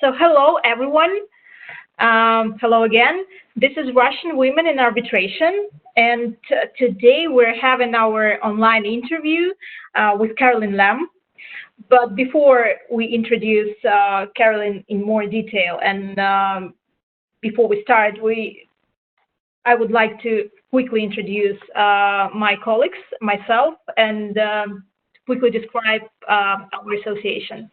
So hello, everyone. Hello again. This is Russian Women in Arbitration, and today we're having our online interview with Carolyn Lamm. But before we introduce Carolyn in more detail, and before we start, I would like to quickly introduce my colleagues, myself, and quickly describe our association.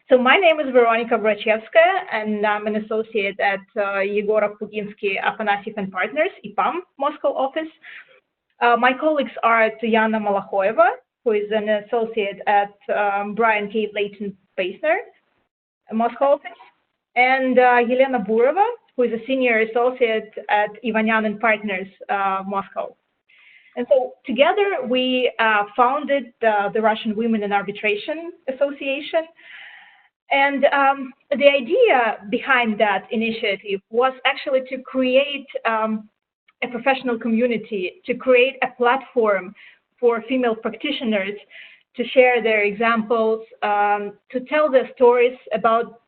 So my name is Veronika Burachevskaya, and I'm an associate at Yegorov Puginsky Afanasyev and Partners, EPAM, Moscow office. My colleagues are Tuyana Molokhoeva, who is an associate at Bryan, Leighton, Paisner, Moscow office, and Elena Burova, who is a senior associate at Ivanyan and Partners, Moscow. And so together we founded the Russian Women in Arbitration Association. And the idea behind that initiative was actually to create a professional community, to create a platform for female practitioners to share their examples, to tell their stories about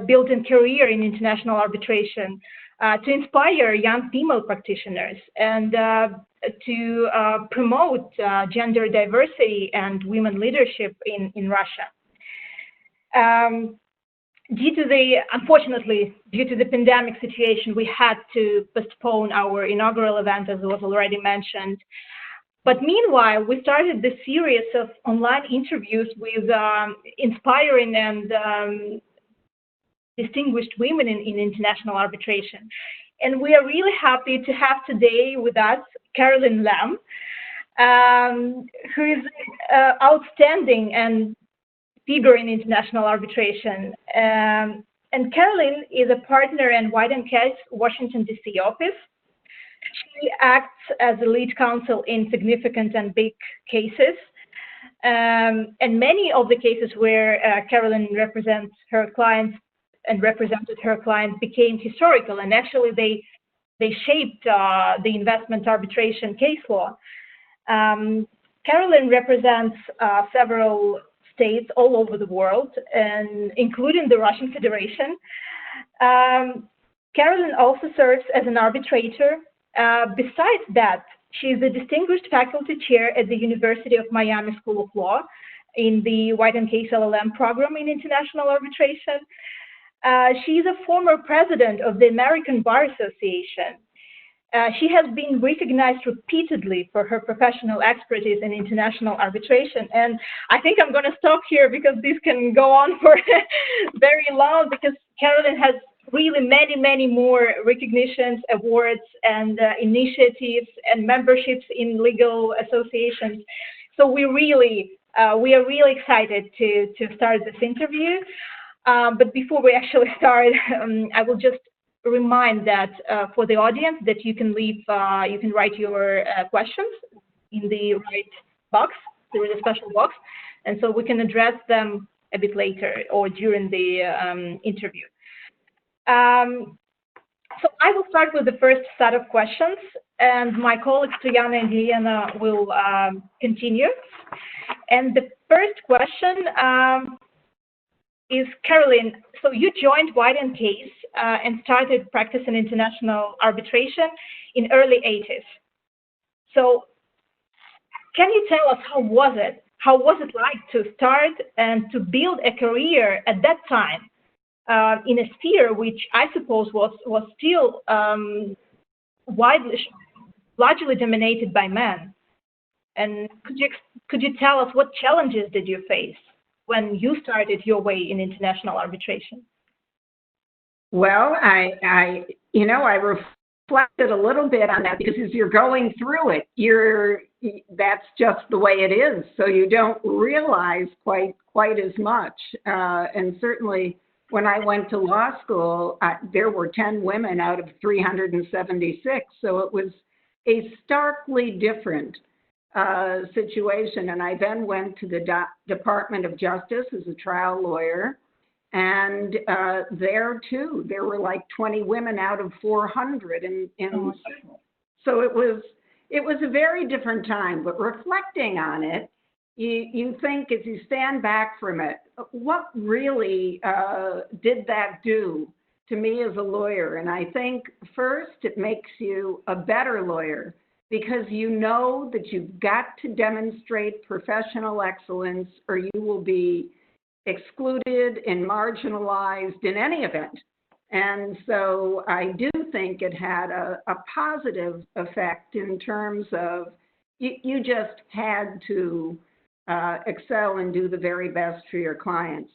building career in international arbitration, to inspire young female practitioners, and to promote gender diversity and women leadership in Russia. Unfortunately, due to the pandemic situation, we had to postpone our inaugural event, as was already mentioned. But meanwhile, we started this series of online interviews with inspiring and distinguished women in international arbitration. And we are really happy to have today with us Carolyn Lamm, who is outstanding and figure in international arbitration. And Carolyn is a partner in White & Case, Washington, D.C. office. She acts as a lead counsel in significant and big cases. And many of the cases where Carolyn represents her clients and represented her clients became historical, and actually they shaped the investment arbitration case law. Carolyn represents several states all over the world, and including the Russian Federation. Carolyn also serves as an arbitrator. Besides that, she is a distinguished faculty chair at the University of Miami School of Law in the White & Case LL.M program in international arbitration. She is a former president of the American Bar Association. She has been recognized repeatedly for her professional expertise in international arbitration. And I think I'm going to stop here because this can go on for very long, because Carolyn has really many more recognitions, awards, and initiatives and memberships in legal associations. So we are really excited to start this interview. But before we actually start, I will just remind that for the audience that you can write your questions in the right box. There is a special box, and so we can address them a bit later or during the interview. So I will start with the first set of questions, and my colleagues Tuyana and Elena will continue. And the first question is, Carolyn, so you joined White & Case and started practicing international arbitration in early 80s. So can you tell us how was it? How was it like to start and to build a career at that time in a sphere which I suppose was still largely dominated by men? And could you tell us what challenges did you face when you started your way in international arbitration? Well, I reflected a little bit on that, because as you're going through it, that's just the way it is. So you don't realize quite as much. And certainly when I went to law school, there were 10 women out of 376. So it was a starkly different situation. And I then went to the Department of Justice as a trial lawyer. And there too, there were like 20 women out of 400. So it was a very different time. But reflecting on it, you think, as you stand back from it, what really did that do to me as a lawyer? And I think first it makes you a better lawyer because you know that you've got to demonstrate professional excellence or you will be excluded and marginalized in any event. And so I do think it had a positive effect in terms of you just had to excel and do the very best for your clients.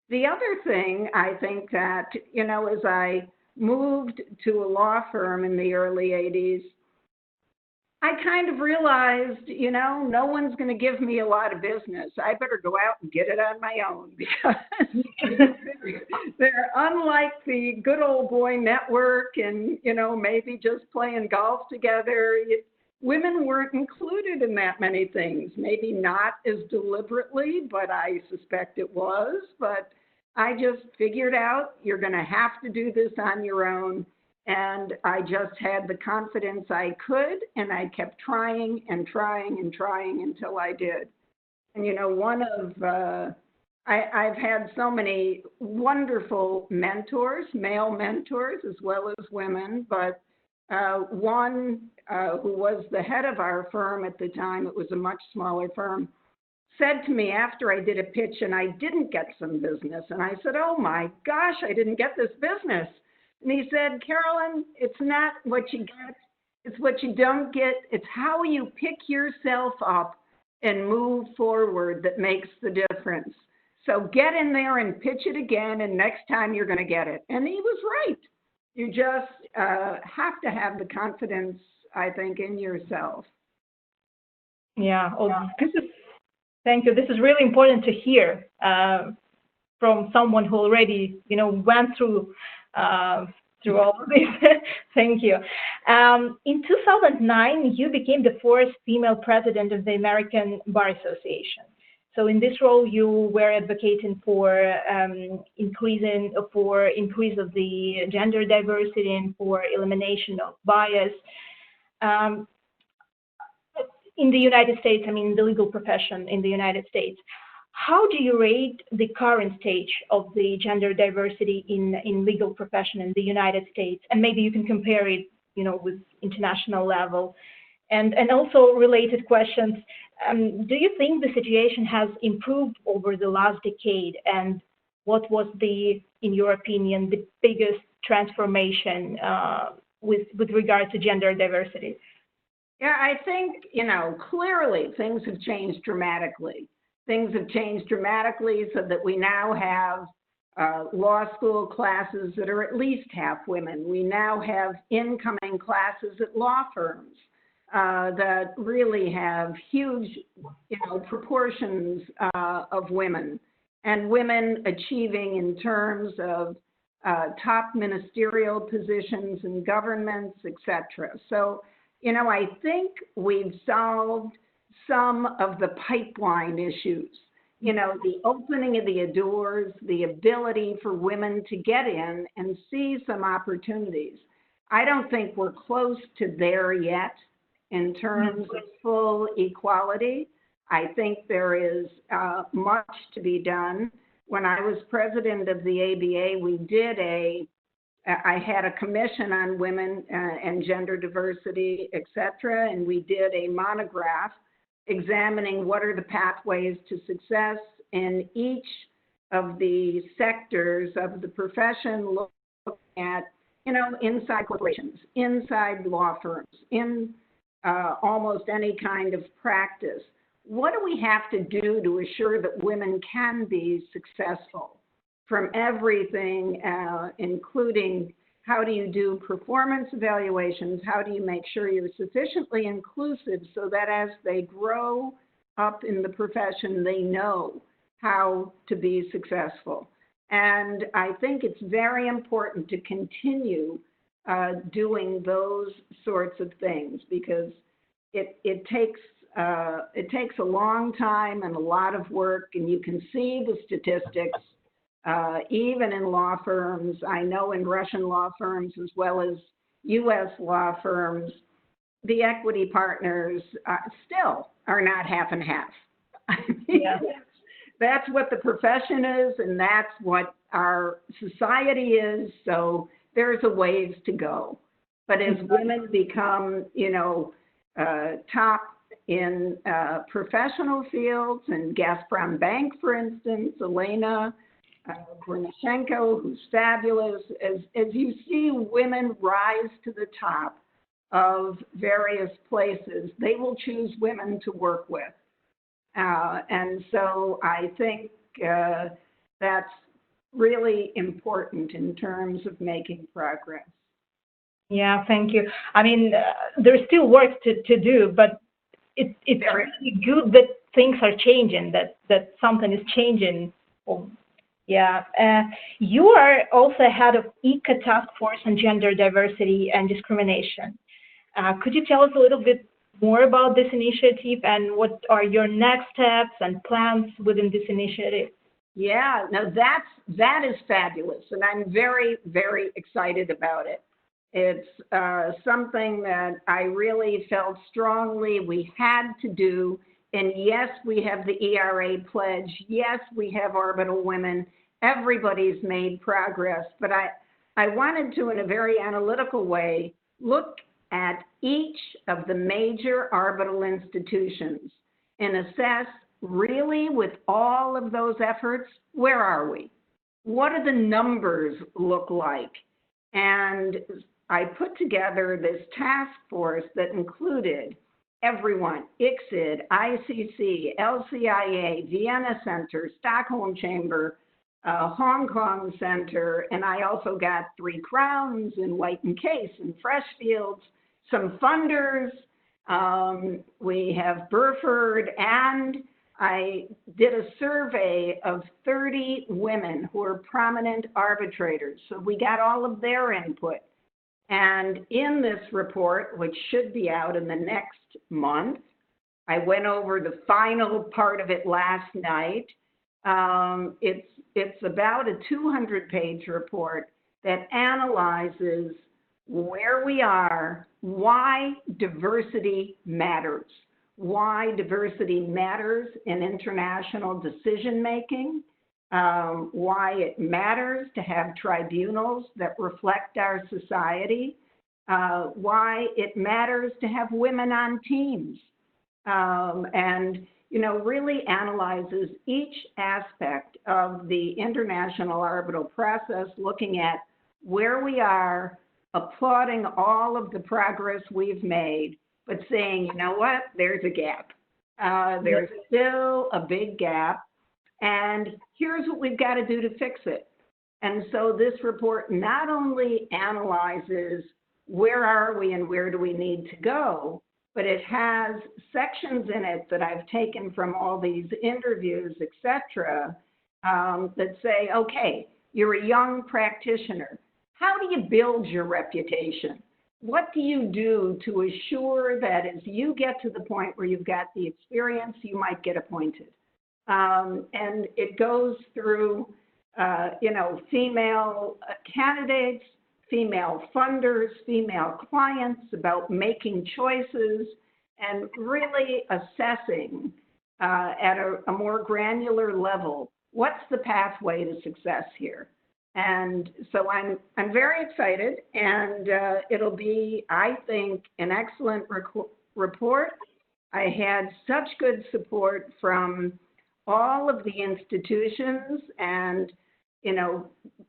The other thing I think that, as I moved to a law firm in the early 80s, I kind of realized, no one's going to give me a lot of business. I better go out and get it on my own because they're unlike the good old boy network and, maybe just playing golf together. Women weren't included in that many things, maybe not as deliberately, but I suspect it was. But I just figured out you're going to have to do this on your own. And I just had the confidence I could, and I kept trying and trying and trying until I did. And, I've had so many wonderful mentors, male mentors as well as women, but one who was the head of our firm at the time, it was a much smaller firm, said to me after I did a pitch and I didn't get some business, and I said, oh my gosh, I didn't get this business. And he said, Carolyn, it's not what you get, it's what you don't get. It's how you pick yourself up and move forward that makes the difference. So get in there and pitch it again, and next time you're going to get it. And he was right. You just have to have the confidence, I think, in yourself. Yeah. Oh, thank you. This is really important to hear from someone who already, went through all of this. Thank you. In 2009, you became the first female president of the American Bar Association. So in this role, you were advocating for increase of the gender diversity and for elimination of bias. In the United States, the legal profession in the United States, how do you rate the current stage of the gender diversity in legal profession in the United States? And maybe you can compare it, with international level. And also related questions, do you think the situation has improved over the last decade? And what was in your opinion, the biggest transformation with regard to gender diversity? Yeah, I think, clearly things have changed dramatically. Things have changed dramatically so that we now have law school classes that are at least half women. We now have incoming classes at law firms that really have huge, proportions of women, and women achieving in terms of top ministerial positions in governments, et cetera. So, I think we've solved some of the pipeline issues, the opening of the doors, the ability for women to get in and see some opportunities. I don't think we're close to there yet in terms of full equality. I think there is much to be done. When I was president of the ABA, I had a commission on women and gender diversity, et cetera, and we did a monograph examining what are the pathways to success in each of the sectors of the profession, looking at, inside corporations, inside law firms, in almost any kind of practice. What do we have to do to assure that women can be successful? From everything, including how do you do performance evaluations, how do you make sure you're sufficiently inclusive so that as they grow up in the profession, they know how to be successful. And I think it's very important to continue doing those sorts of things because it takes a long time and a lot of work, and you can see the statistics. Even in law firms, I know in Russian law firms as well as U.S. law firms, the equity partners still are not half and half. Yeah. That's what the profession is, and that's what our society is. So there's a ways to go. But as women become, top in professional fields, and Gazprom Bank, for instance, Elena Burachevskaya, who's fabulous, as you see women rise to the top of various places, they will choose women to work with. And so I think that's really important in terms of making progress. Yeah, thank you. I mean, there's still work to do, but it's really good that things are changing, that something is changing. Yeah. You are also head of ICCA Task Force on Gender Diversity and Discrimination. Could you tell us a little bit more about this initiative and what are your next steps and plans within this initiative? Yeah, no, that is fabulous, and I'm very, very excited about it. It's something that I really felt strongly we had to do. And yes, we have the ERA pledge. Yes, we have Orbital Women. Everybody's made progress. But I wanted to, in a very analytical way, look at each of the major orbital institutions and assess really with all of those efforts, where are we? What do the numbers look like? And I put together this task force that included everyone, ICCID, ICC, LCIA, Vienna Center, Stockholm Chamber, Hong Kong Center, and I also got 3 Crowns and Leighton Case and Freshfields, some funders. We have Burford, and I did a survey of 30 women who are prominent arbitrators. So we got all of their input. And in this report, which should be out in the next month, I went over the final part of it last night. It's about a 200-page report that analyzes where we are, why diversity matters, why diversity matters in international decision-making, why it matters to have tribunals that reflect our society, why it matters to have women on teams, and really analyzes each aspect of the international arbitral process, looking at where we are, applauding all of the progress we've made, but saying, you know what, there's a gap. There's still a big gap. And here's what we've got to do to fix it. And so this report not only analyzes where are we and where do we need to go, but it has sections in it that I've taken from all these interviews, et cetera, that say, okay, you're a young practitioner. How do you build your reputation? What do you do to assure that as you get to the point where you've got the experience, you might get appointed? And it goes through, female candidates, female funders, female clients, about making choices and really assessing at a more granular level, what's the pathway to success here? And so I'm very excited, and it'll be, I think, an excellent report. I had such good support from all of the institutions and,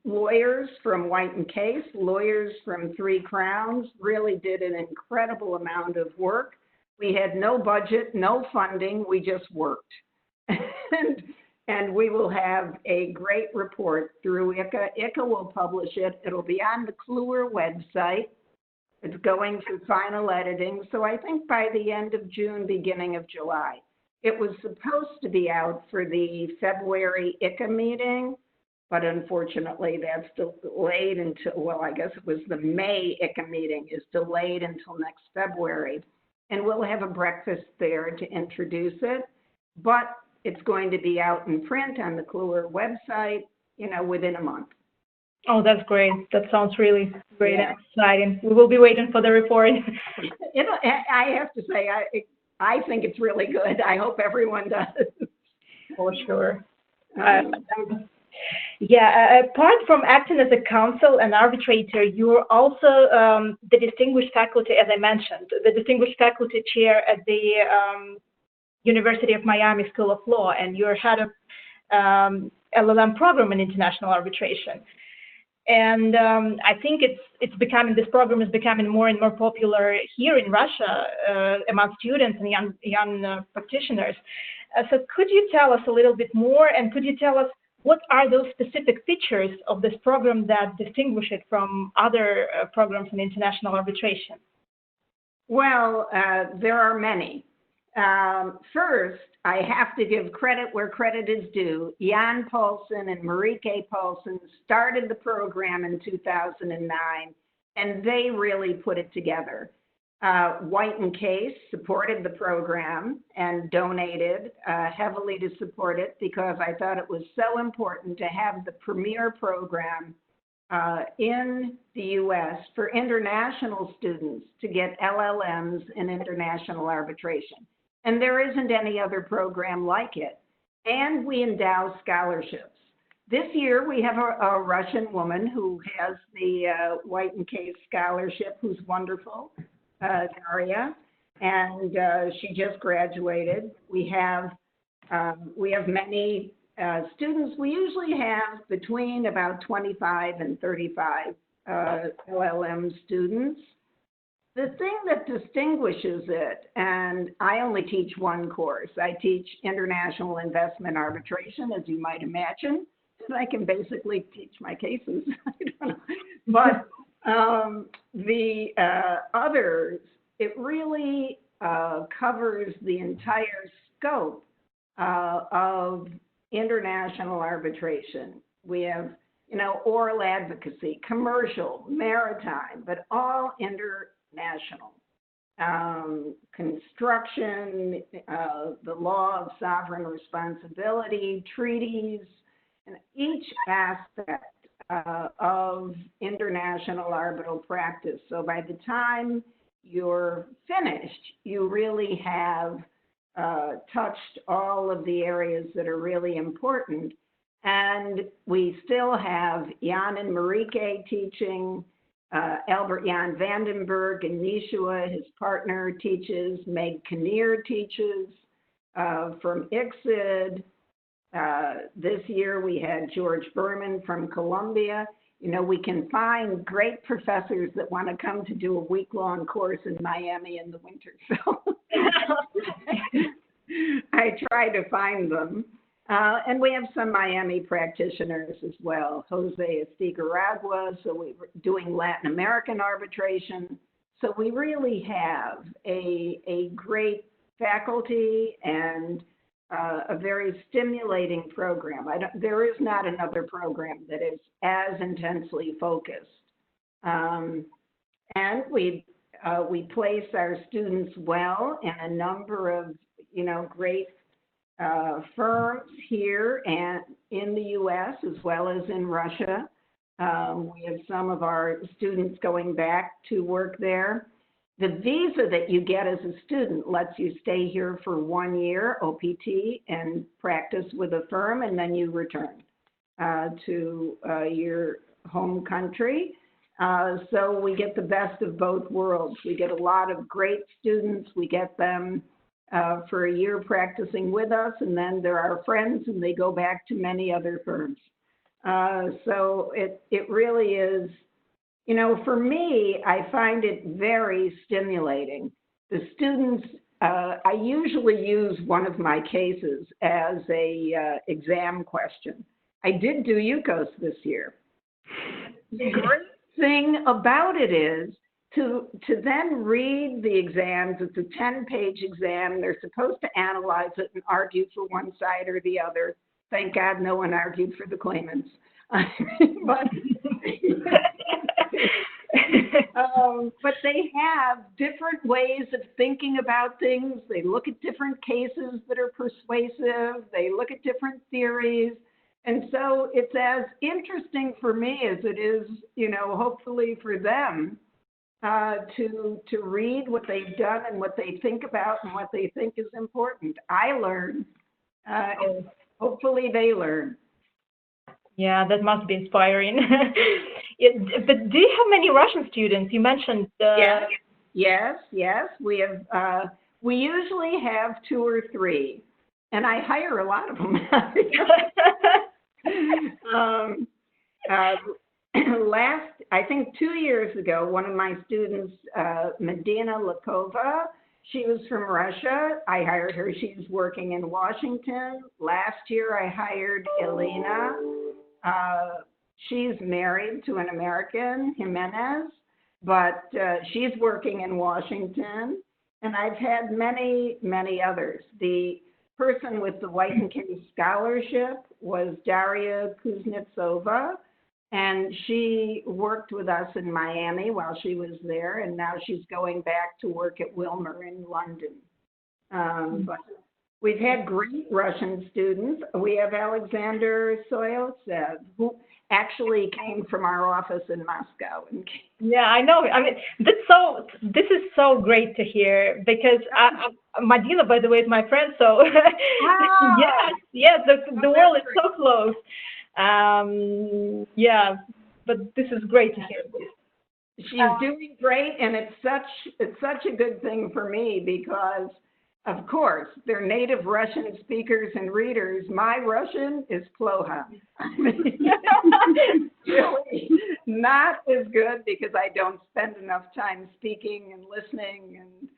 lawyers from White and Case, lawyers from 3 Crowns, really did an incredible amount of work. We had no budget, no funding, we just worked. And we will have a great report through ICCA. ICCA will publish it. It'll be on the Kluwer website. It's going through final editing. So I think by the end of June, beginning of July. It was supposed to be out for the February ICCA meeting, but unfortunately that's delayed until, well, I guess it was the May ICCA meeting is delayed until next February. And we'll have a breakfast there to introduce it. But it's going to be out in print on the Kluwer website, within a month. Oh, that's great. That sounds really great and exciting. We will be waiting for the report. I have to say, I think it's really good. I hope everyone does. For sure. Yeah, apart from acting as a counsel and arbitrator, you're also the distinguished faculty, as I mentioned, the distinguished faculty chair at the University of Miami School of Law, and you're head of LL.M program in international arbitration. And I think this program is becoming more and more popular here in Russia among students and young practitioners. So could you tell us a little bit more, and could you tell us what are those specific features of this program that distinguish it from other programs in international arbitration? Well, there are many. First, I have to give credit where credit is due. Jan Paulsen and Marike Paulsen started the program in 2009, and they really put it together. White and Case supported the program and donated heavily to support it because I thought it was so important to have the premier program in the U.S. for international students to get LL.Ms in international arbitration. And there isn't any other program like it. And we endow scholarships. This year, we have a Russian woman who has the White and Case scholarship, who's wonderful, Daria, and she just graduated. We have many students. We usually have between about 25 and 35 LL.M students. The thing that distinguishes it, and I only teach one course. I teach international investment arbitration, as you might imagine, and I can basically teach my cases. I don't know. But the others, it really covers the entire scope of international arbitration. We have, oral advocacy, commercial, maritime, but all international. Construction, the law of sovereign responsibility, treaties, and each aspect of international arbitral practice. So by the time you're finished, you really have touched all of the areas that are really important. And we still have Jan and Marike teaching, Albert Jan Vandenberg and Nishua, his partner, teaches, Meg Kinnear teaches from ICCA. This year we had George Berman from Columbia. We can find great professors that want to come to do a week-long course in Miami in the winter. So I try to find them. And we have some Miami practitioners as well, Jose Estigarragua, so we're doing Latin American arbitration. So we really have a great faculty and a very stimulating program. There is not another program that is as intensely focused. And we place our students well in a number of, great firms here and in the U.S. as well as in Russia. We have some of our students going back to work there. The visa that you get as a student lets you stay here for 1 year, OPT, and practice with a firm, and then you return to your home country. So we get the best of both worlds. We get a lot of great students. We get them for a year practicing with us, and then they're our friends, and they go back to many other firms. So it really is, for me, I find it very stimulating. The students, I usually use one of my cases as a exam question. I did do UCOS this year. The great thing about it is to then read the exams. It's a 10-page exam. They're supposed to analyze it and argue for one side or the other. Thank God no one argued for the claimants. But they have different ways of thinking about things. They look at different cases that are persuasive. They look at different theories. And so it's as interesting for me as it is, hopefully for them to read what they've done and what they think about and what they think is important. I learn Hopefully they learn. Yeah, that must be inspiring. But do you have many Russian students? You mentioned. Yes. We have. We usually have 2 or 3, and I hire a lot of them. I think 2 years ago, one of my students, Molokhoeva, she was from Russia. I hired her. She's working in Washington. Last year, I hired Elena. She's married to an American, Jimenez, but she's working in Washington. And I've had many, many others. The person with the Leighton scholarship was Daria Kuznetsova, and she worked with us in Miami while she was there, and now she's going back to work at Wilmer in London. But we've had great Russian students. We have Alexander Soyotsev, who actually came from our office in Moscow. Yeah, I know. I mean, this is so great to hear because Madina, by the way, is my friend. So yes, the world is so close. Yeah, but this is great to hear. She's doing great, and it's such a good thing for me because, of course, they're native Russian speakers and readers. My Russian is ploha. Really not as good because I don't spend enough time speaking and listening and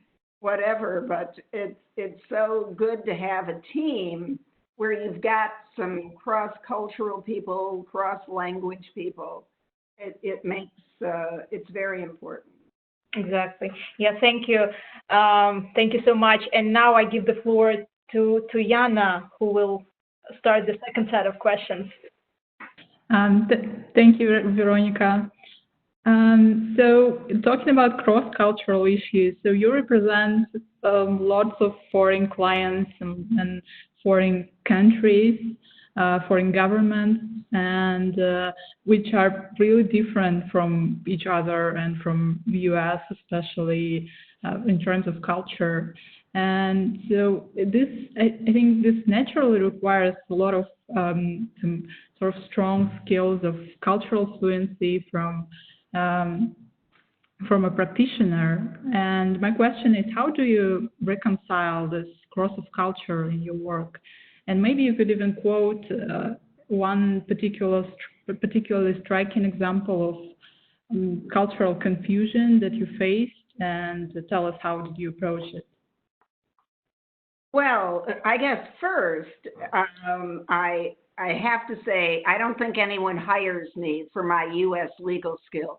whatever, but it's so good to have a team where you've got some cross-cultural people, cross-language people. It makes, it's very important. Exactly. Yeah, thank you. Thank you so much. And now I give the floor to Tuyana, who will start the second set of questions. Thank you, Veronika. So talking about cross-cultural issues, so you represent lots of foreign clients and foreign countries, foreign governments, and which are really different from each other and from the US, especially in terms of culture. And so this, I think this naturally requires a lot of some sort of strong skills of cultural fluency from a practitioner. And my question is, how do you reconcile this cross of culture in your work? And maybe you could even quote one particularly striking example of cultural confusion that you faced, and tell us how did you approach it. Well, I guess first, I have to say, I don't think anyone hires me for my U.S. legal skills.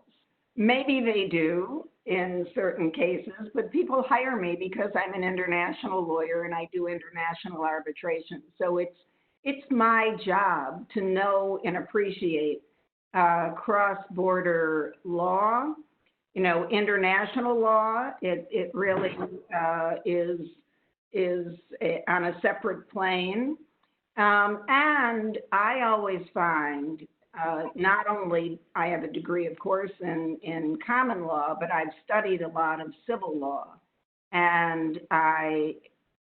Maybe they do in certain cases, but people hire me because I'm an international lawyer and I do international arbitration. So it's my job to know and appreciate cross-border law, international law. It really is on a separate plane. And I always find, not only I have a degree, of course, in common law, but I've studied a lot of civil law. And I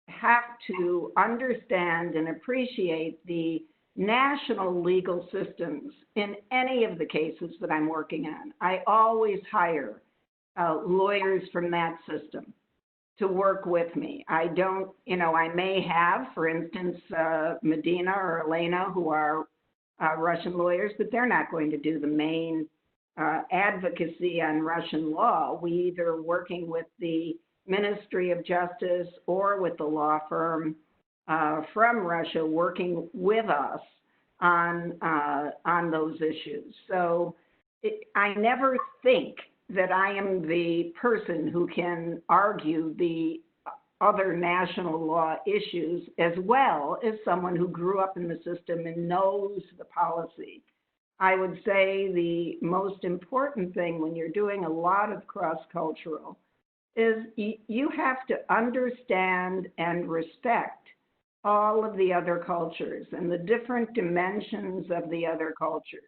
have to understand and appreciate the national legal systems in any of the cases that I'm working on. I always hire lawyers from that system to work with me. I don't, I may have, for instance, Medina or Elena, who are Russian lawyers, but they're not going to do the main advocacy on Russian law. We either are working with the Ministry of Justice or with the law firm from Russia working with us on those issues. So I never think that I am the person who can argue the other national law issues as well as someone who grew up in the system and knows the policy. I would say the most important thing when you're doing a lot of cross-cultural is you have to understand and respect all of the other cultures and the different dimensions of the other cultures.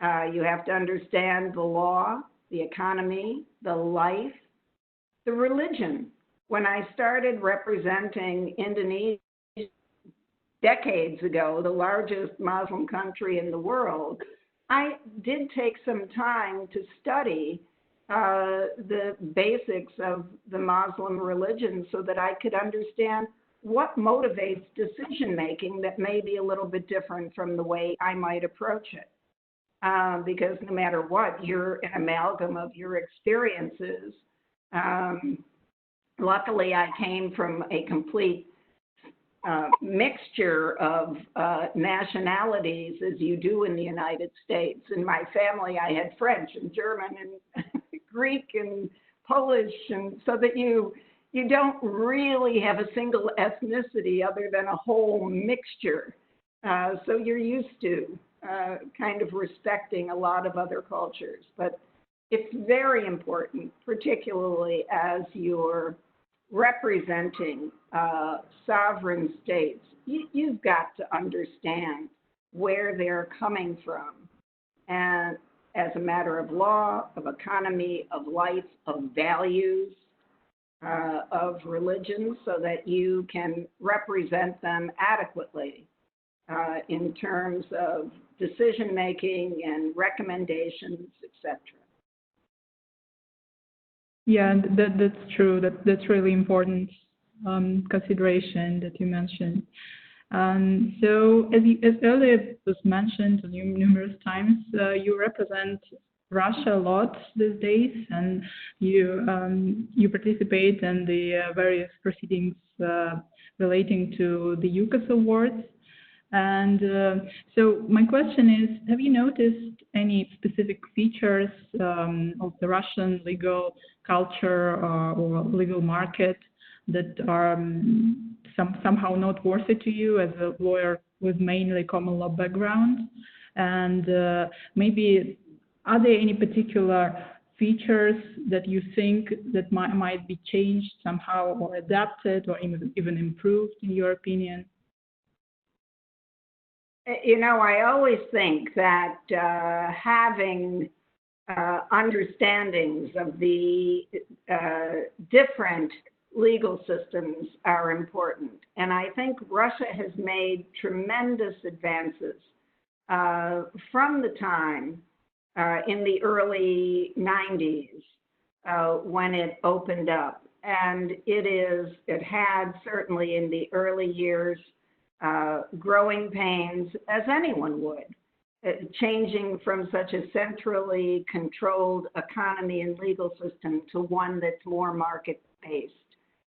You have to understand the law, the economy, the life, the religion. When I started representing Indonesia decades ago, the largest Muslim country in the world, I did take some time to study the basics of the Muslim religion so that I could understand what motivates decision making that may be a little bit different from the way I might approach it. Because no matter what, you're an amalgam of your experiences. Luckily, I came from a complete mixture of nationalities as you do in the United States. In my family, I had French and German and Greek and Polish, and so that you don't really have a single ethnicity other than a whole mixture. So you're used to kind of respecting a lot of other cultures. But it's very important, particularly as you're representing sovereign states. You've got to understand where they're coming from, and as a matter of law, of economy, of life, of values, of religion, so that you can represent them adequately in terms of decision making and recommendations, etc. Yeah, that's true. That's really important consideration that you mentioned. So as earlier was mentioned numerous times, you represent Russia a lot these days, and you participate in the various proceedings relating to the UCAS awards. And so my question is, have you noticed any specific features of the Russian legal culture or legal market that are somehow noteworthy to you as a lawyer with mainly common law background? And maybe are there any particular features that you think that might be changed somehow or adapted or even improved in your opinion? You know, I always think that having understandings of the different legal systems are important. And I think Russia has made tremendous advances from the time in the early 90s when it opened up. And it had certainly in the early years growing pains, as anyone would, changing from such a centrally controlled economy and legal system to one that's more market-based.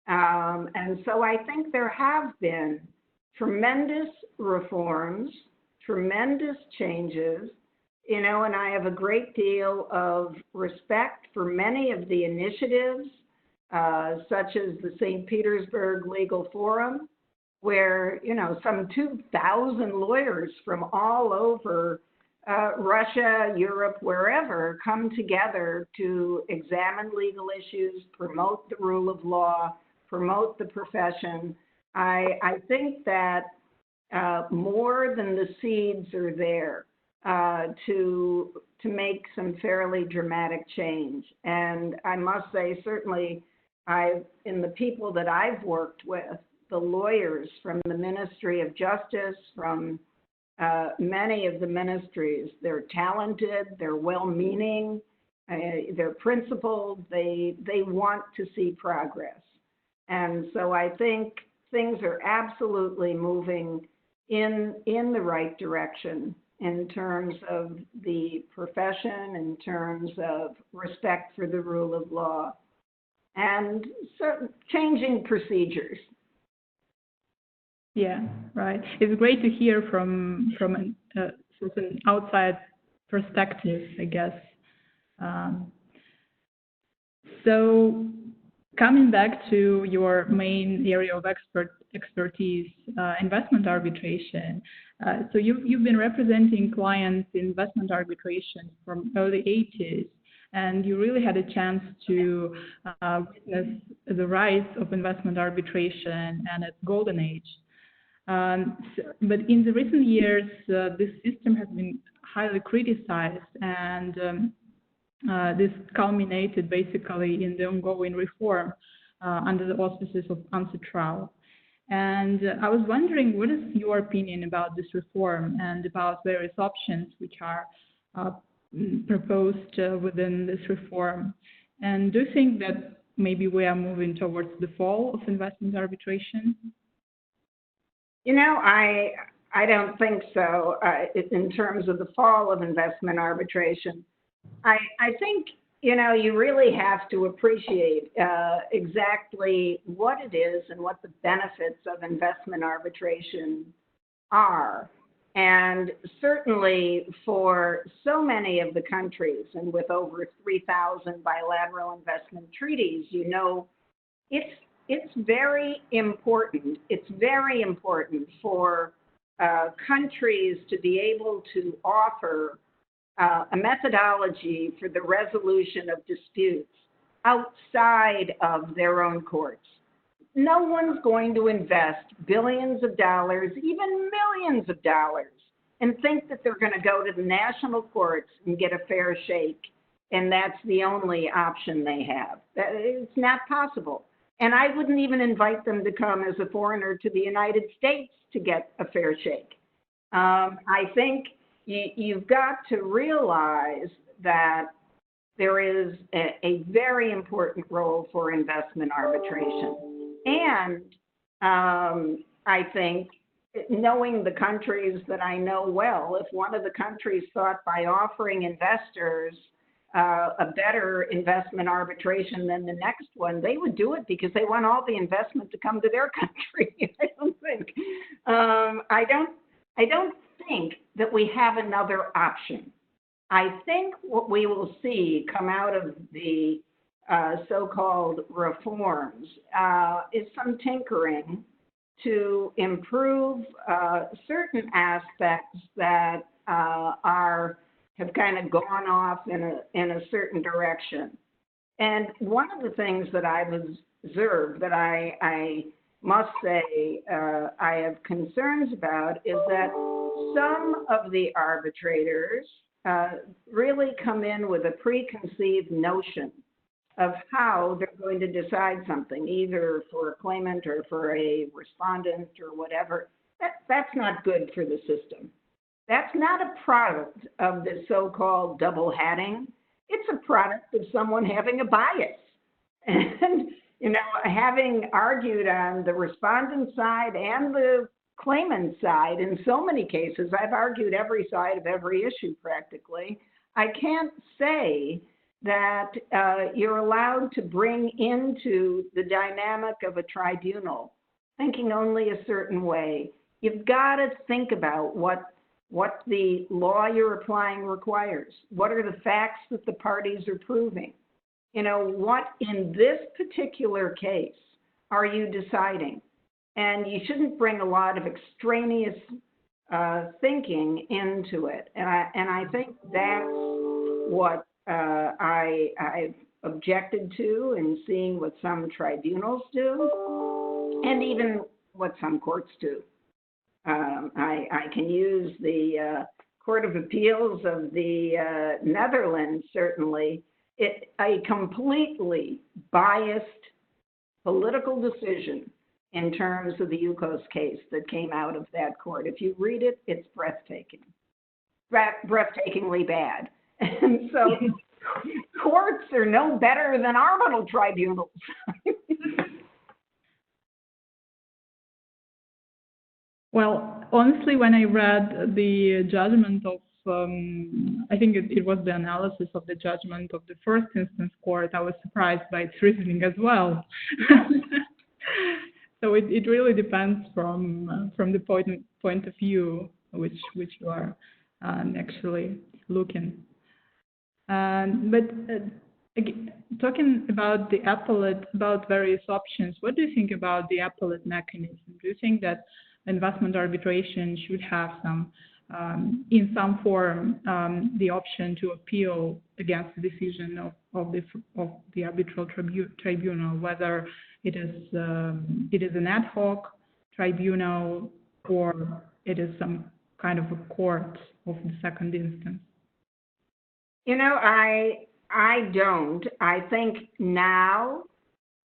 And so I think there have been tremendous reforms, tremendous changes, you know, and I have a great deal of respect for many of the initiatives, such as the St. Petersburg Legal Forum, where, you know, some 2,000 lawyers from all over Russia, Europe, wherever, come together to examine legal issues, promote the rule of law, promote the profession. I think that more than the seeds are there to make some fairly dramatic change. And I must say, certainly, in the people that I've worked with, the lawyers from the Ministry of Justice, from many of the ministries, they're talented, they're well-meaning, they're principled, they want to see progress. And so I think things are absolutely moving in the right direction in terms of the profession, in terms of respect for the rule of law, and certain changing procedures. Yeah, right. It's great to hear from an outside perspective, I guess. So coming back to your main area of expertise, investment arbitration. So you've been representing clients in investment arbitration from early 80s, and you really had a chance to witness the rise of investment arbitration and its golden age. But in the recent years, this system has been highly criticized, and this culminated basically in the ongoing reform under the auspices of antitrust. And I was wondering, what is your opinion about this reform and about various options which are proposed within this reform? And do you think that maybe we are moving towards the fall of investment arbitration? I don't think so in terms of the fall of investment arbitration. I think, you really have to appreciate exactly what it is and what the benefits of investment arbitration are. And certainly for so many of the countries, and with over 3,000 bilateral investment treaties, it's very important. It's very important for countries to be able to offer a methodology for the resolution of disputes outside of their own courts. No one's going to invest billions of dollars, even millions of dollars, and think that they're going to go to the national courts and get a fair shake, and that's the only option they have. It's not possible. And I wouldn't even invite them to come as a foreigner to the United States to get a fair shake. I think you've got to realize that there is a very important role for investment arbitration. And I think, knowing the countries that I know well, if one of the countries thought by offering investors a better investment arbitration than the next one, they would do it because they want all the investment to come to their country. I don't think that we have another option. I think what we will see come out of the so-called reforms is some tinkering to improve certain aspects that have kind of gone off in a certain direction. And one of the things that I've observed that I must say I have concerns about is that some of the arbitrators really come in with a preconceived notion of how they're going to decide something, either for a claimant or for a respondent or whatever. That's not good for the system. That's not a product of the so-called double hatting. It's a product of someone having a bias. And, having argued on the respondent side and the claimant side, in so many cases, I've argued every side of every issue practically, I can't say that you're allowed to bring into the dynamic of a tribunal thinking only a certain way. You've got to think about what the law you're applying requires. What are the facts that the parties are proving? What in this particular case are you deciding? And you shouldn't bring a lot of extraneous thinking into it. And I think that's what I've objected to in seeing what some tribunals do, and even what some courts do. I can use the Court of Appeals of the Netherlands, certainly. A completely biased political decision in terms of the UCOS case that came out of that court. If you read it, it's breathtaking, breathtakingly bad. And so courts are no better than arbitral tribunals. Well, honestly, when I read the judgment of, I think it was the analysis of the judgment of the first instance court, I was surprised by its reasoning as well. So it really depends from the point of view which you are actually looking. But again, talking about the appellate, about various options, what do you think about the appellate mechanism? Do you think that investment arbitration should have some, in some form, the option to appeal against the decision of the arbitral tribunal, whether it is an ad hoc tribunal or it is some kind of a court of the second instance? I don't. I think now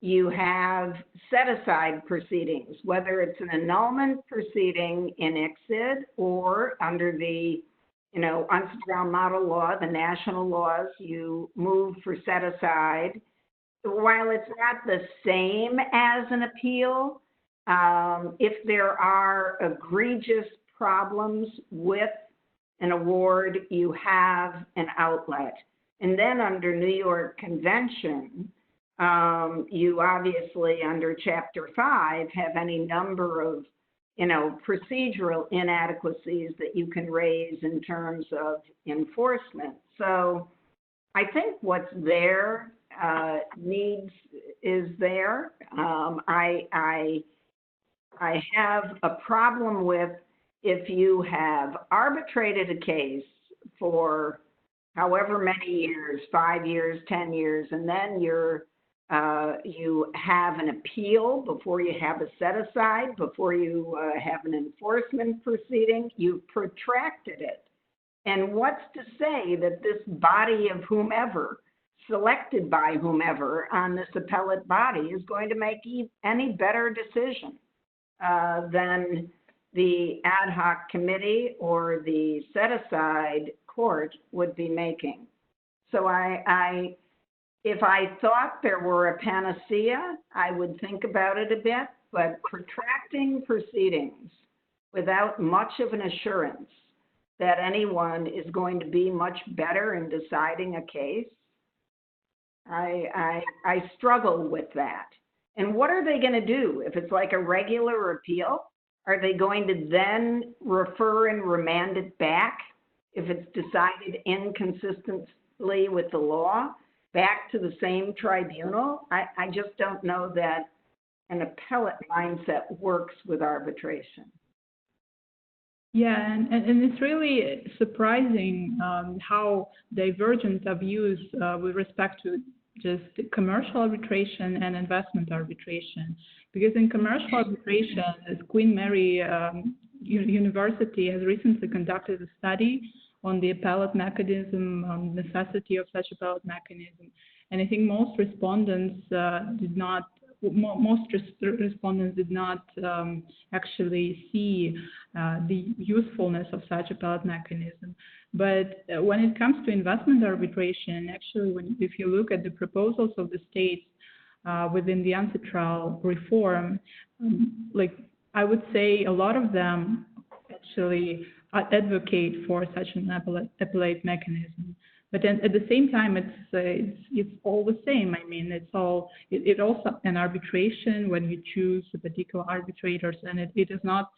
you have set-aside proceedings, whether it's an annulment proceeding in ICCID or under the, unsurrounded model law, the national laws, you move for set-aside. While it's not the same as an appeal, if there are egregious problems with an award, you have an outlet. And then under New York Convention, you obviously under Chapter 5 have any number of, procedural inadequacies that you can raise in terms of enforcement. So I think what's there is there. I have a problem with if you have arbitrated a case for however many years, 5 years, 10 years, and then you have an appeal before you have a set-aside, before you have an enforcement proceeding, you've protracted it. And what's to say that this body of whomever, selected by whomever on this appellate body, is going to make any better decision than the ad hoc committee or the set-aside court would be making? So if I thought there were a panacea, I would think about it a bit, but protracting proceedings without much of an assurance that anyone is going to be much better in deciding a case, I struggle with that. And what are they going to do if it's like a regular appeal? Are they going to then refer and remand it back if it's decided inconsistently with the law, back to the same tribunal? I just don't know that an appellate mindset works with arbitration. Yeah, and it's really surprising how divergent are views with respect to just commercial arbitration and investment arbitration. Because in commercial arbitration, Queen Mary University has recently conducted a study on the appellate mechanism, on the necessity of such appellate mechanism. And I think most respondents did not actually see the usefulness of such appellate mechanism. But when it comes to investment arbitration, actually, if you look at the proposals of the states within the ancestral reform, I would say a lot of them actually advocate for such an appellate mechanism. But then at the same time, it's all the same. I mean, it also an arbitration when you choose a particular arbitrators, and it is not.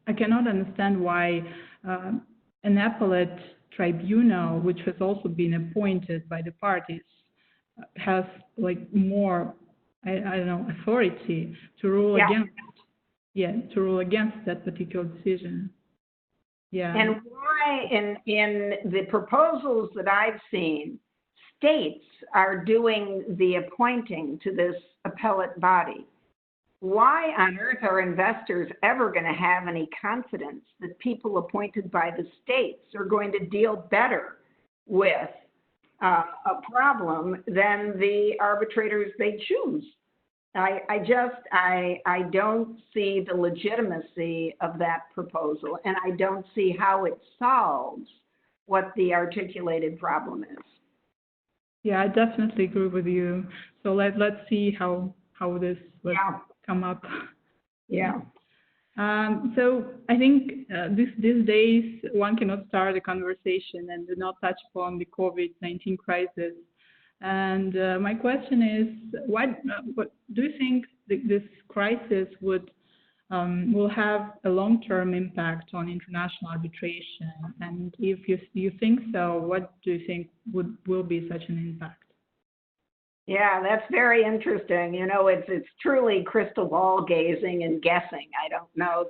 I cannot understand why an appellate tribunal, which has also been appointed by the parties, has more, authority to rule against. Yeah, to rule against that particular decision. Yeah. And why in the proposals that I've seen, states are doing the appointing to this appellate body. Why on earth are investors ever going to have any confidence that people appointed by the states are going to deal better with a problem than the arbitrators they choose? I don't see the legitimacy of that proposal, and I don't see how it solves what the articulated problem is. Yeah, I definitely agree with you. So let's see how this will come up. Yeah. So I think these days one cannot start a conversation and do not touch upon the COVID-19 crisis. And my question is, what do you think this crisis will have a long-term impact on international arbitration? And if you think so, what do you think will be such an impact? Yeah, that's very interesting. It's truly crystal ball gazing and guessing. I don't know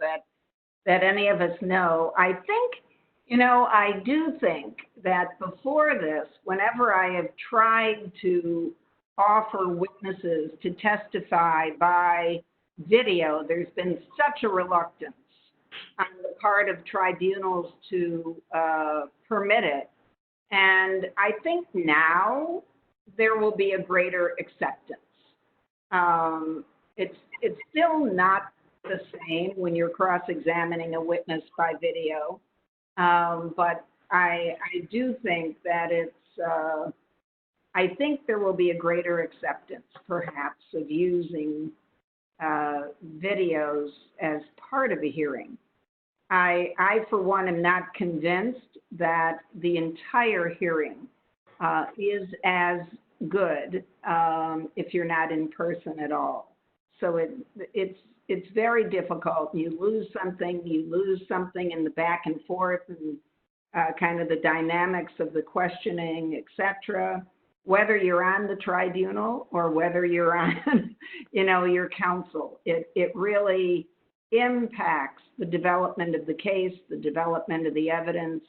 that any of us know. I think, I do think that before this, whenever I have tried to offer witnesses to testify by video, there's been such a reluctance on the part of tribunals to permit it. And I think now there will be a greater acceptance. It's still not the same when you're cross-examining a witness by video, but I do think that I think there will be a greater acceptance, perhaps, of using videos as part of a hearing. I, for one, am not convinced that the entire hearing is as good if you're not in person at all. So it's very difficult. You lose something in the back and forth and kind of the dynamics of the questioning, et cetera, whether you're on the tribunal or whether you're on, your counsel. It really impacts the development of the case, the development of the evidence.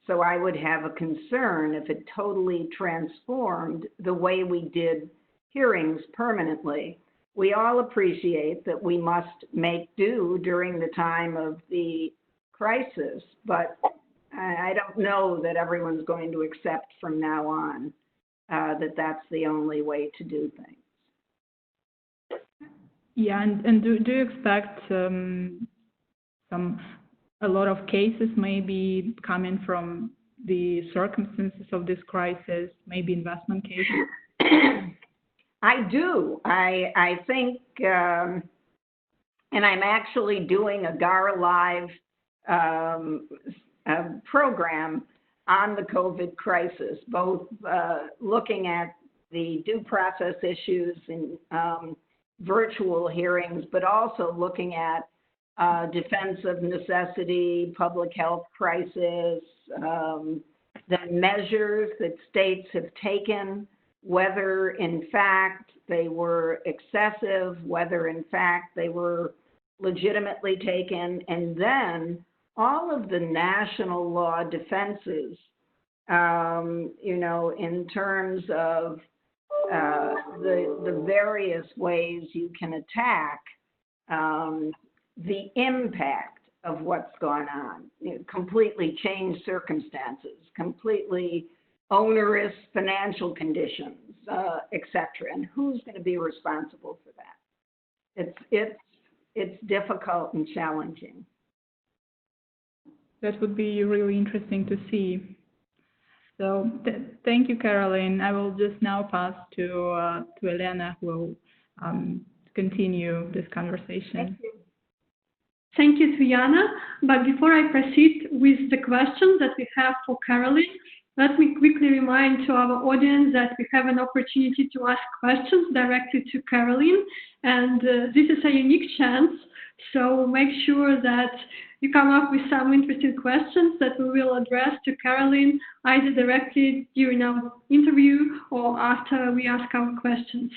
So I would have a concern if it totally transformed the way we did hearings permanently. We all appreciate that we must make do during the time of the crisis, but I don't know that everyone's going to accept from now on that that's the only way to do things. Yeah, and do you expect a lot of cases maybe coming from the circumstances of this crisis, maybe investment cases? I do. I think, and I'm actually doing a GAR Live program on the COVID crisis, both looking at the due process issues in virtual hearings, but also looking at defense of necessity, public health crisis, the measures that states have taken, whether in fact they were excessive, whether in fact they were legitimately taken, and then all of the national law defenses, in terms of the various ways you can attack the impact of what's gone on, completely changed circumstances, completely onerous financial conditions, et cetera, and who's going to be responsible for that? It's difficult and challenging. That would be really interesting to see. So thank you, Carolyn. I will just now pass to Elena, who will continue this conversation. Thank you, Tuyana. But before I proceed with the questions that we have for Carolyn, let me quickly remind to our audience that we have an opportunity to ask questions directly to Carolyn, and this is a unique chance. So make sure that you come up with some interesting questions that we will address to Carolyn either directly during our interview or after we ask our questions.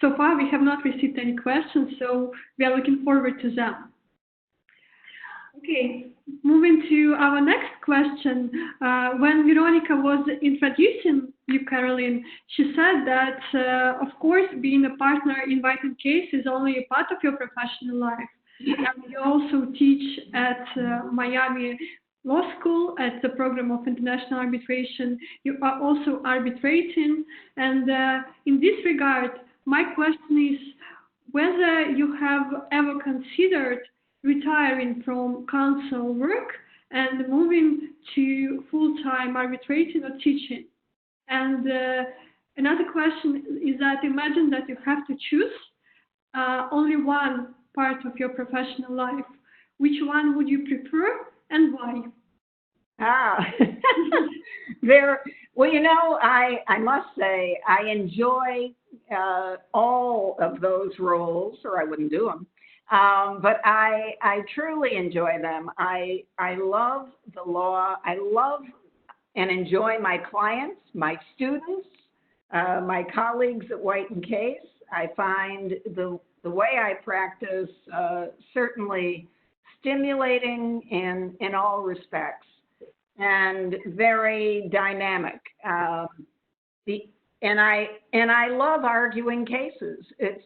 So far, we have not received any questions, so we are looking forward to them. Okay, moving to our next question. When Veronika was introducing you, Carolyn, she said that, of course, being a partner in White case is only a part of your professional life. And you also teach at Miami Law School at the program of international arbitration. You are also arbitrating. And in this regard, my question is whether you have ever considered retiring from counsel work and moving to full-time arbitrating or teaching. And another question is that imagine that you have to choose only one part of your professional life. Which one would you prefer and why? Well, I must say I enjoy all of those roles, or I wouldn't do them. But I truly enjoy them. I love the law. I love and enjoy my clients, my students, my colleagues at White case. I find the way I practice certainly stimulating in all respects and very dynamic. And I love arguing cases. It's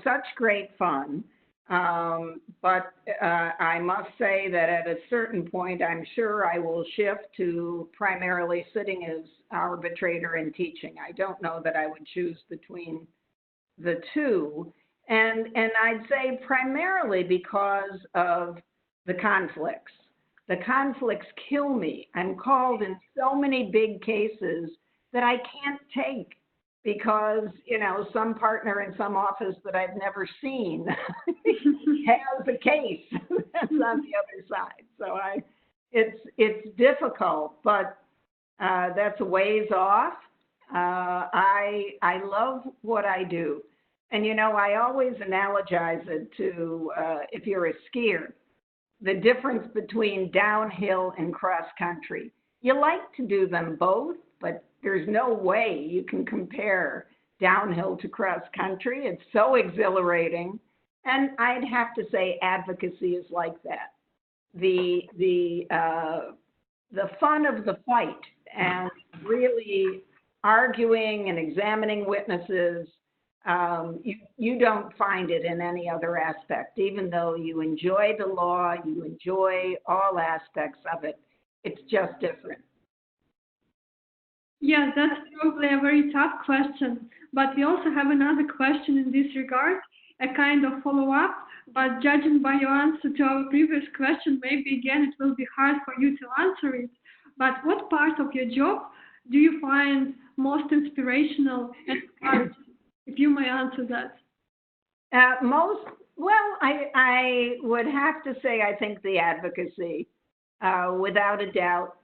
such great fun. But I must say that at a certain point, I'm sure I will shift to primarily sitting as arbitrator and teaching. I don't know that I would choose between the two. And I'd say primarily because of the conflicts. The conflicts kill me. I'm called in so many big cases that I can't take because, you know, some partner in some office that I've never seen has a case that's on the other side. So it's difficult, but that's a ways off. I love what I do. And, you know, I always analogize it to if you're a skier, the difference between downhill and cross country. You like to do them both, but there's no way you can compare downhill to cross country. It's so exhilarating. And I'd have to say advocacy is like that. The fun of the fight and really arguing and examining witnesses, you don't find it in any other aspect. Even though you enjoy the law, you enjoy all aspects of it, it's just different. Yeah, that's probably a very tough question, but we also have another question in this regard, a kind of follow-up, but judging by your answer to our previous question, maybe again it will be hard for you to answer it, but what part of your job do you find most inspirational and encouraging? If you may answer that. I would have to say I think the advocacy, without a doubt,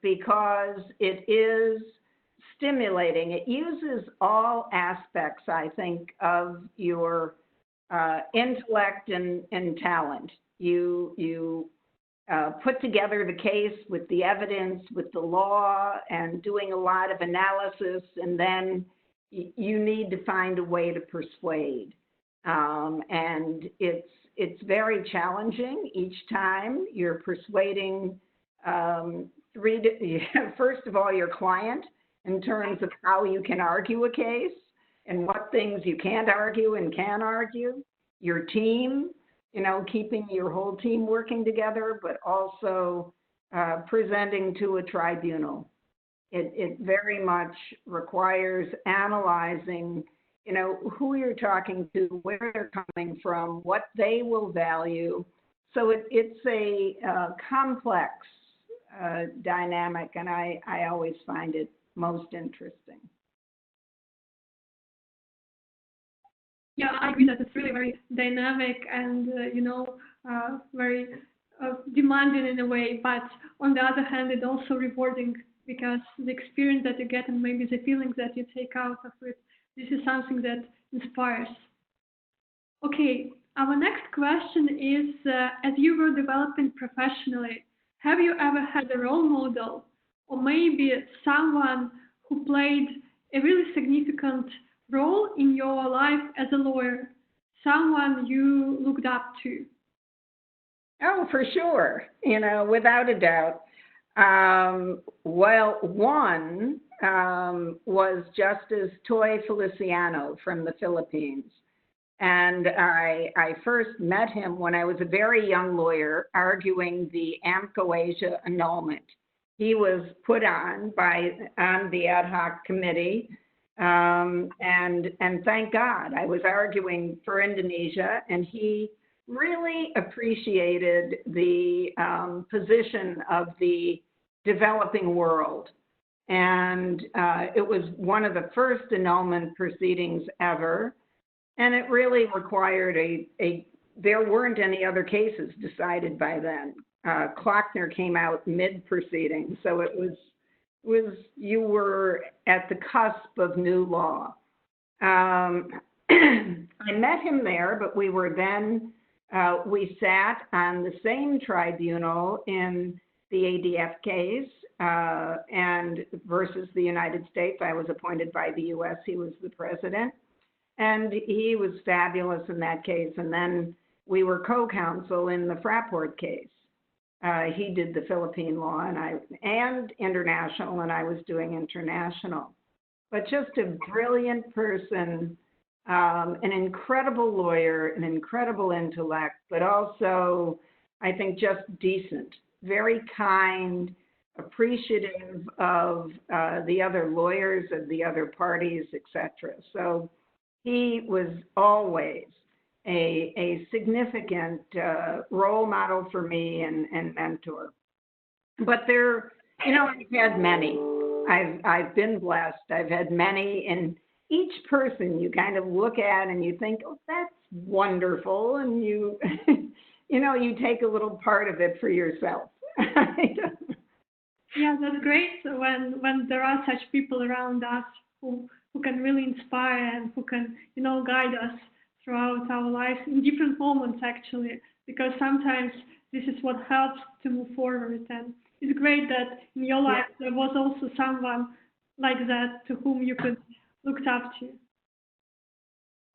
because it is stimulating. It uses all aspects, I think, of your intellect and talent. You put together the case with the evidence, with the law, and doing a lot of analysis, and then you need to find a way to persuade. And it's very challenging each time. You're persuading first of all, your client in terms of how you can argue a case and what things you can't argue and can argue. Your team, you know, keeping your whole team working together, but also presenting to a tribunal. It very much requires analyzing, you know, who you're talking to, where they're coming from, what they will value. So it's a complex dynamic, and I always find it most interesting. Yeah, I agree that it's really very dynamic and, very demanding in a way, but on the other hand, it's also rewarding because the experience that you get and maybe the feelings that you take out of it, this is something that inspires. Okay, our next question is, as you were developing professionally, have you ever had a role model or maybe someone who played a really significant role in your life as a lawyer, someone you looked up to? Oh, for sure, you know, without a doubt. Well, one was Justice Toy Feliciano from the Philippines. And I first met him when I was a very young lawyer arguing the AMCO-Asia annulment. He was put on the ad hoc committee, and thank God I was arguing for Indonesia, and he really appreciated the position of the developing world. And it was one of the first annulment proceedings ever. And it really required there weren't any other cases decided by then. Klockner came out mid-proceeding, so it was you were at the cusp of new law. I met him there, but we were then, we sat on the same tribunal in the ADF case and versus the United States. I was appointed by the U.S., he was the president. And he was fabulous in that case. And then we were co-counsel in the Fraport case. He did the Philippine law and international, and I was doing international. But just a brilliant person, an incredible lawyer, an incredible intellect, but also, I think, just decent, very kind, appreciative of the other lawyers, of the other parties, etc. So he was always a significant role model for me and mentor. But there, I've had many. I've been blessed. I've had many, and each person you kind of look at and you think, oh, that's wonderful, and you, you take a little part of it for yourself. Yeah, that's great when there are such people around us who can really inspire and who can, guide us throughout our lives in different moments, actually, because sometimes this is what helps to move forward. And it's great that in your life there was also someone like that to whom you could look up to.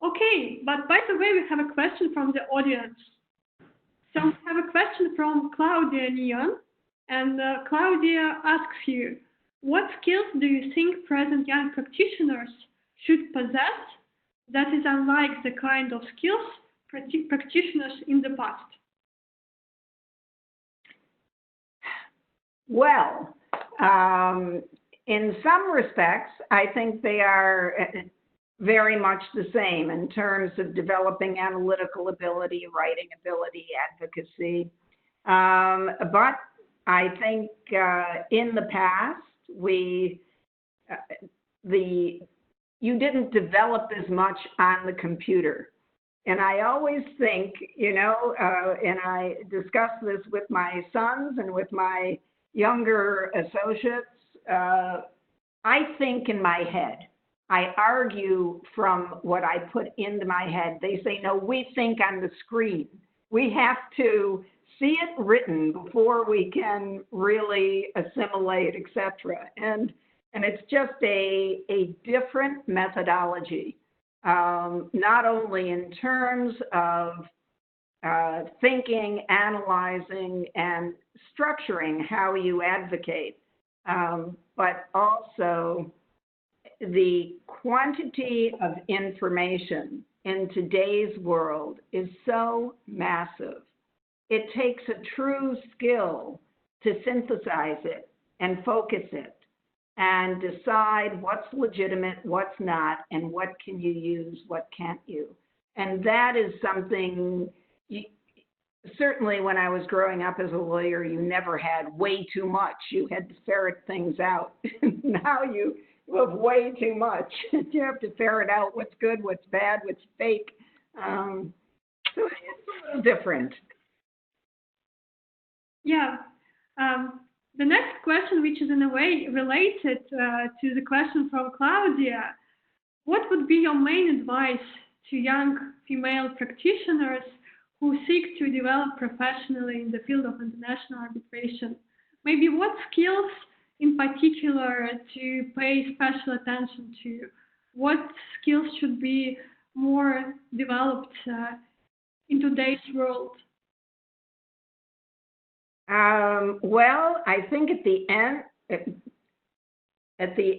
Okay, but by the way, we have a question from the audience. So we have a question from Claudia Neon, and Claudia asks you, what skills do you think present young practitioners should possess that is unlike the kind of skills practitioners in the past? Well, in some respects, I think they are very much the same in terms of developing analytical ability, writing ability, advocacy. But I think in the past, you didn't develop as much on the computer. And I always think, and I discuss this with my sons and with my younger associates, I think in my head. I argue from what I put into my head. They say, no, we think on the screen. We have to see it written before we can really assimilate, etc. And it's just a different methodology, not only in terms of thinking, analyzing, and structuring how you advocate, but also the quantity of information in today's world is so massive. It takes a true skill to synthesize it and focus it and decide what's legitimate, what's not, and what can you use, what can't you. And that is something, certainly when I was growing up as a lawyer, you never had way too much. You had to ferret things out. Now you have way too much. You have to ferret out what's good, what's bad, what's fake. So it's a little different. Yeah. The next question, which is in a way related to the question from Claudia, what would be your main advice to young female practitioners who seek to develop professionally in the field of international arbitration? Maybe what skills in particular to pay special attention to? What skills should be more developed in today's world? Well, I think at the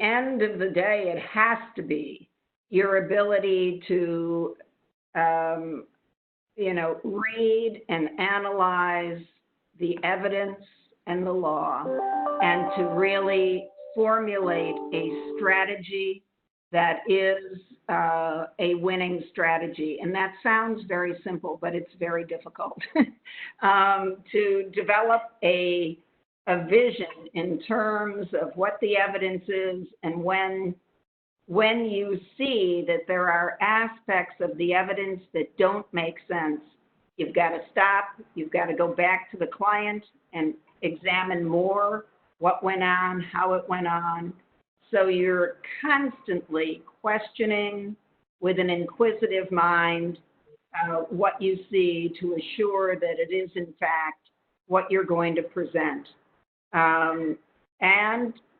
end of the day, it has to be your ability to, read and analyze the evidence and the law, and to really formulate a strategy that is a winning strategy. And that sounds very simple, but it's very difficult to develop a vision in terms of what the evidence is, and when you see that there are aspects of the evidence that don't make sense, you've got to stop, you've got to go back to the client and examine more what went on, how it went on. So you're constantly questioning with an inquisitive mind what you see to assure that it is in fact what you're going to present. And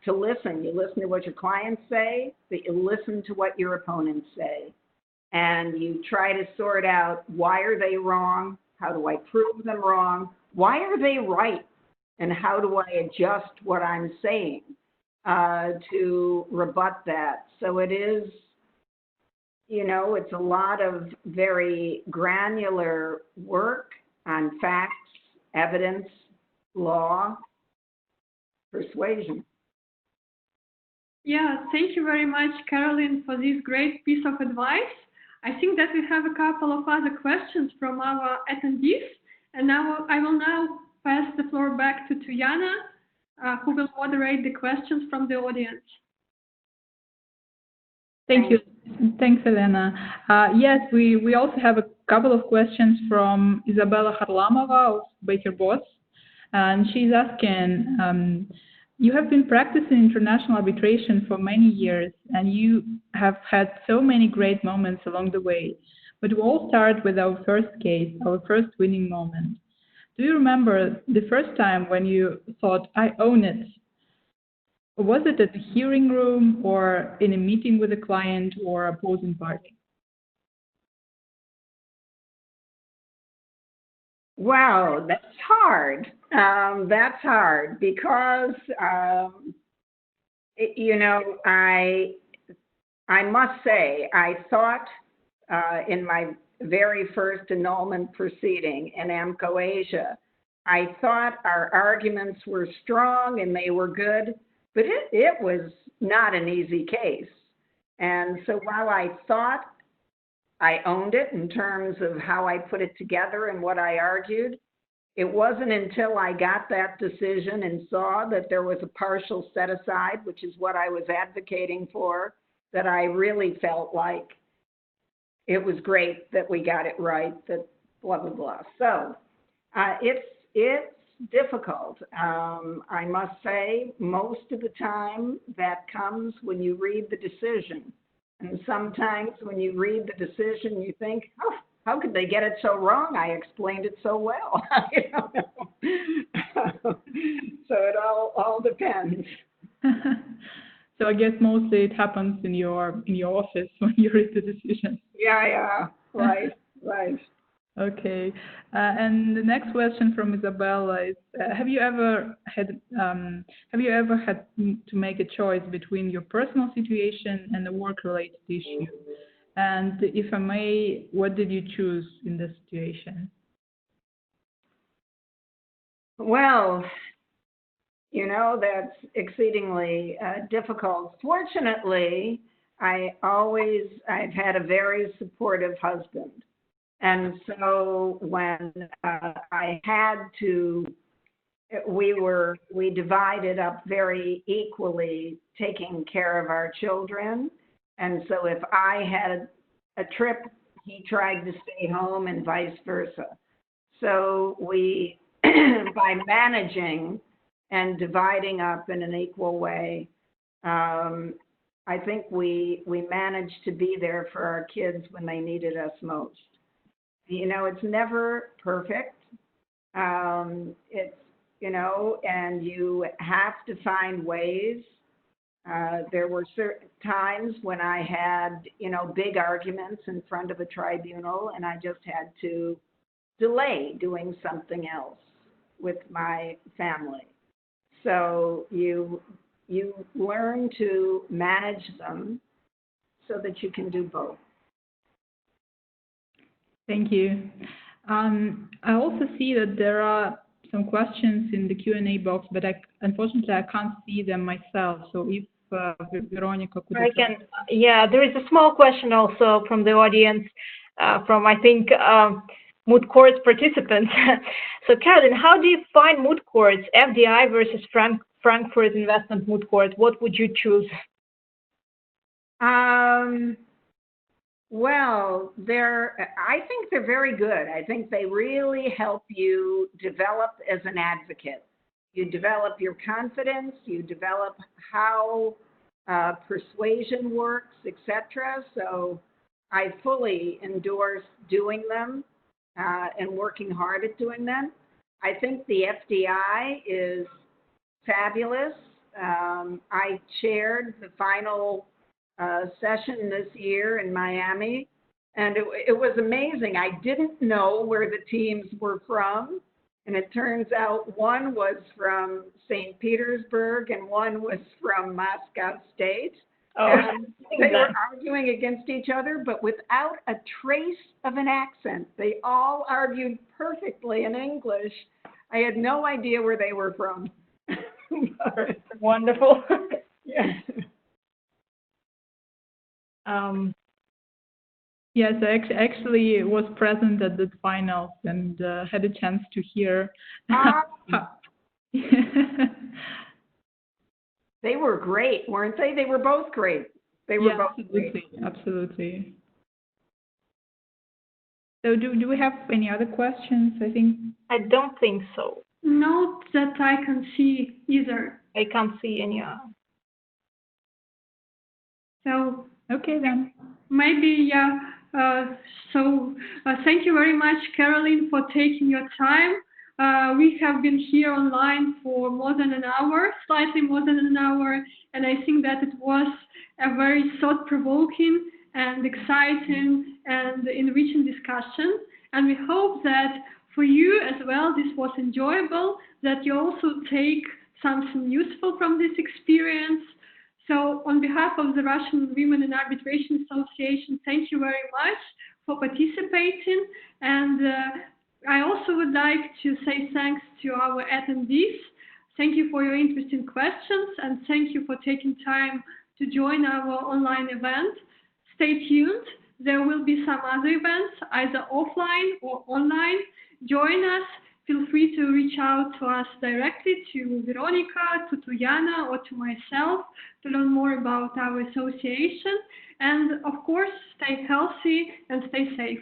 to listen. You listen to what your clients say, but you listen to what your opponents say. And you try to sort out, why are they wrong? How do I prove them wrong? Why are they right? And how do I adjust what I'm saying to rebut that? So it is, it's a lot of very granular work on facts, evidence, law, persuasion. Yeah, thank you very much, Carolyn, for this great piece of advice. I think that we have a couple of other questions from our attendees, and now I will now pass the floor back to Tuyana, who will moderate the questions from the audience. Thank you. Thanks, Elena. Yes, we also have a couple of questions from Isabella Harlamova of Baker Botts, and she's asking, you have been practicing international arbitration for many years, and you have had so many great moments along the way. But we all start with our first case, our first winning moment. Do you remember the first time when you thought, I own it? Was it at the hearing room or in a meeting with a client or opposing party? Wow, that's hard. That's hard because, I must say, I thought in my very first annulment proceeding in AMCO Asia, I thought our arguments were strong and they were good, but it was not an easy case. And so while I thought I owned it in terms of how I put it together and what I argued, it wasn't until I got that decision and saw that there was a partial set aside, which is what I was advocating for, that I really felt like it was great that we got it right, that blah, blah, blah. So it's difficult. I must say, most of the time that comes when you read the decision. And sometimes when you read the decision, you think, oh, how could they get it so wrong? I explained it so well. So it all depends. So I guess mostly it happens in your office when you read the decision. Yeah, right. Okay, and the next question from Isabella is: Have you ever had to make a choice between your personal situation and a work-related issue? And if I may, what did you choose in this situation? Well, that's exceedingly difficult. Fortunately, I've had a very supportive husband. And so when I had to, we divided up very equally taking care of our children. And so if I had a trip, he tried to stay home and vice versa. So we, by managing and dividing up in an equal way, I think we managed to be there for our kids when they needed us most. It's never perfect. It's, and you have to find ways. There were certain times when I had, big arguments in front of a tribunal, and I just had to delay doing something else with my family. So you learn to manage them so that you can do both. Thank you. I also see that there are some questions in the Q&A box, but unfortunately I can't see them myself. So if Veronika could... there is a small question also from the audience, from I think moot courts participants. So Carolyn, how do you find moot courts, FDI versus Frankfurt Investment Moot Court? What would you choose? Well, I think they're very good. I think they really help you develop as an advocate. You develop your confidence, you develop how persuasion works, etc. So I fully endorse doing them and working hard at doing them. I think the FDI is fabulous. I chaired the final session this year in Miami, and it was amazing. I didn't know where the teams were from, and it turns out one was from St. Petersburg and one was from Moscow State. They were arguing against each other, but without a trace of an accent. They all argued perfectly in English. I had no idea where they were from. Wonderful. Yeah. Yes, I actually was present at the finals and had a chance to hear. They were great, weren't they? They were both great. They were both absolutely, great. Absolutely. So do we have any other questions? I don't think so. Not that I can see either. I can't see any. So okay then. Maybe thank you very much, Carolyn, for taking your time. We have been here online for more than an hour, slightly more than an hour, and I think that it was a very thought-provoking and exciting and enriching discussion. And we hope that for you as well, this was enjoyable, that you also take something useful from this experience. So on behalf of the Russian Women in Arbitration Association, thank you very much for participating. And I also would like to say thanks to our attendees. Thank you for your interesting questions, and thank you for taking time to join our online event. Stay tuned. There will be some other events, either offline or online. Join us. Feel free to reach out to us directly, to Veronika, to Tuyana, or to myself to learn more about our association. And of course, stay healthy and stay safe.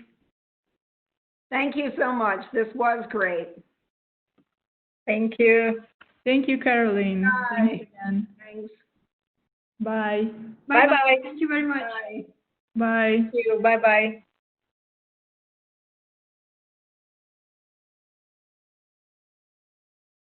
Thank you so much. This was great. Thank you. Thank you, Carolyn. Bye. Thanks again. Thanks. Bye. Bye-bye. Thank you very much. Bye. Bye. Thank you. Bye-bye.